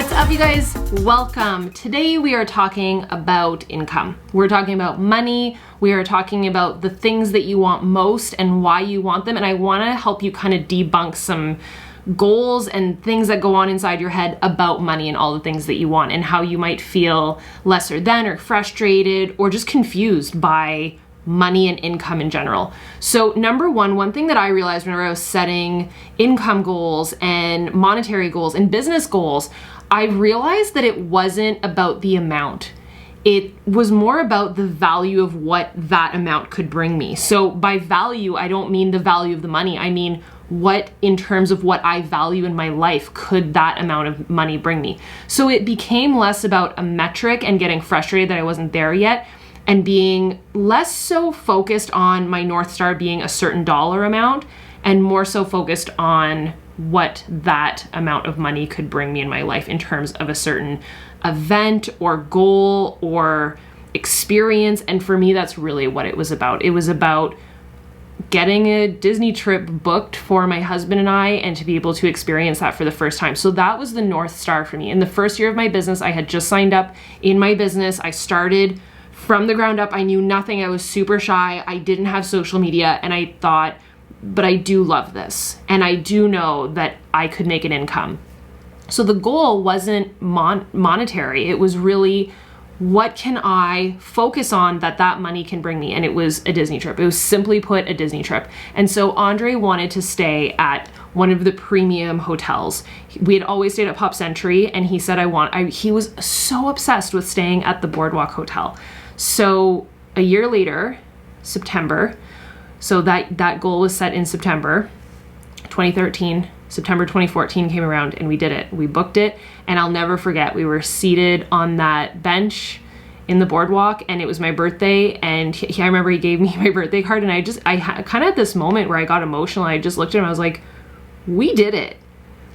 What's up, you guys? Welcome. Today we are talking about income. We're talking about money. We are talking about the things that you want most and why you want them. And I want to help you kind of debunk some goals and things that go on inside your head about money and all the things that you want and how you might feel lesser than or frustrated or just confused by money and income in general. So number one thing that I realized whenever I was setting income goals and monetary goals and business goals, I realized that it wasn't about the amount. It was more about the value of what that amount could bring me. So by value, I don't mean the value of the money. I mean, what in terms of what I value in my life could that amount of money bring me? So it became less about a metric and getting frustrated that I wasn't there yet, and being less so focused on my North Star being a certain dollar amount and more so focused on what that amount of money could bring me in my life in terms of a certain event or goal or experience. And for me, that's really what it was about. It was about getting a Disney trip booked for my husband and I, and to be able to experience that for the first time. So that was the North Star for me. In the first year of my business, I had just signed up in my business. I started from the ground up. I knew nothing. I was super shy. I didn't have social media, and I thought, but I do love this, and I do know that I could make an income. So the goal wasn't monetary. It was really, what can I focus on that money can bring me? And it was a Disney trip. It was simply put a Disney trip. And so Andre wanted to stay at one of the premium hotels. We had always stayed at Pop Century, and he said, he was so obsessed with staying at the Boardwalk Hotel. So a year later, September, so that goal was set in September 2013. September 2014 came around and we did it. We booked it, and I'll never forget, we were seated on that bench in the boardwalk, and it was my birthday, and I remember he gave me my birthday card, and I kind of had this moment where I got emotional. I just looked at him, I was like, we did it.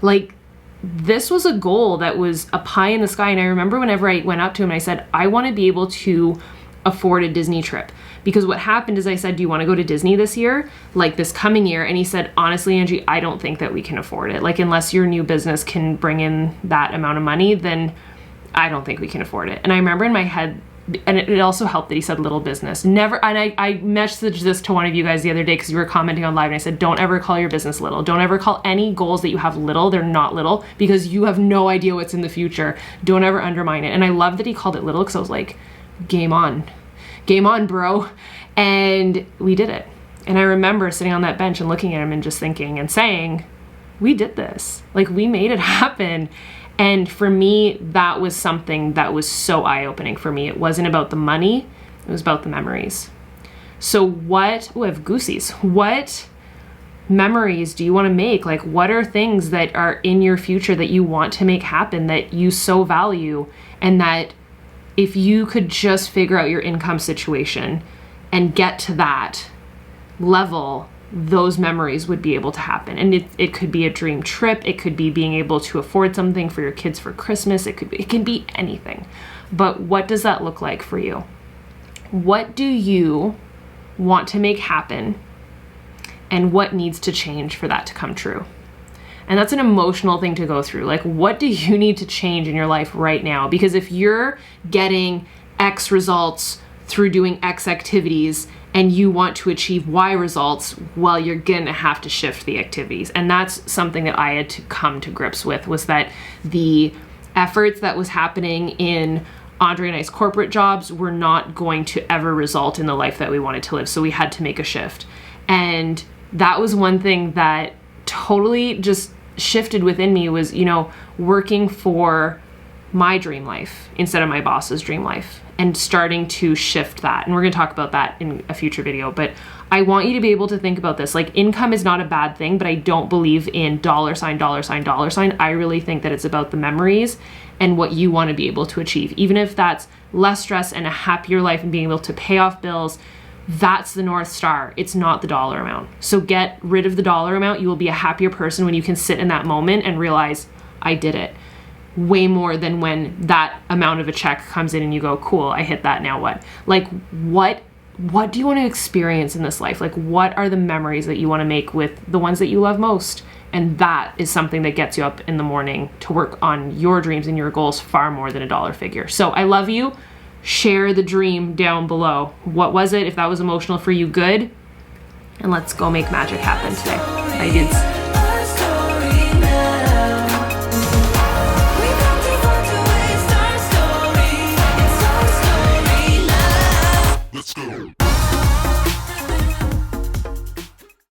Like, this was a goal that was up high in the sky. And I remember whenever I went up to him and I said, I want to be able to afford a Disney trip. Because what happened is I said, do you want to go to Disney this year? Like this coming year? And he said, honestly, Angie, I don't think that we can afford it. Like, unless your new business can bring in that amount of money, then I don't think we can afford it. And I remember in my head, and it also helped that he said little business. Never, and I messaged this to one of you guys the other day because you were commenting on live, and I said, don't ever call your business little. Don't ever call any goals that you have little. They're not little, because you have no idea what's in the future. Don't ever undermine it. And I love that he called it little, because I was like, game on, bro. And we did it. And I remember sitting on that bench and looking at him and just thinking and saying, we did this. Like, we made it happen. And for me, that was something that was so eye-opening for me. It wasn't about the money, it was about the memories. So I have goosies. What memories do you want to make? Like, what are things that are in your future that you want to make happen, that you so value, and that if you could just figure out your income situation and get to that level, those memories would be able to happen. And it could be a dream trip. It could be being able to afford something for your kids for Christmas. It can be anything. But what does that look like for you? What do you want to make happen? And what needs to change for that to come true? And that's an emotional thing to go through. Like, what do you need to change in your life right now? Because if you're getting X results through doing X activities, and you want to achieve Y results, well, you're gonna have to shift the activities. And that's something that I had to come to grips with, was that the efforts that was happening in Andre and I's corporate jobs were not going to ever result in the life that we wanted to live. So we had to make a shift. And that was one thing that totally just shifted within me, was, working for my dream life instead of my boss's dream life, and starting to shift that. And we're going to talk about that in a future video, but I want you to be able to think about this. Like, income is not a bad thing, but I don't believe in dollar sign. I really think that it's about the memories and what you want to be able to achieve. Even if that's less stress and a happier life and being able to pay off bills, that's the North Star. It's not the dollar amount. So get rid of the dollar amount. You will be a happier person when you can sit in that moment and realize, I did it. Way more than when that amount of a check comes in and you go, cool, I hit that, now what? Like, what do you want to experience in this life? Like, what are the memories that you want to make with the ones that you love most? And that is something that gets you up in the morning to work on your dreams and your goals far more than a dollar figure. So I love you. Share the dream down below. What was it? If that was emotional for you, good. And let's go make magic happen today. Bye, dudes.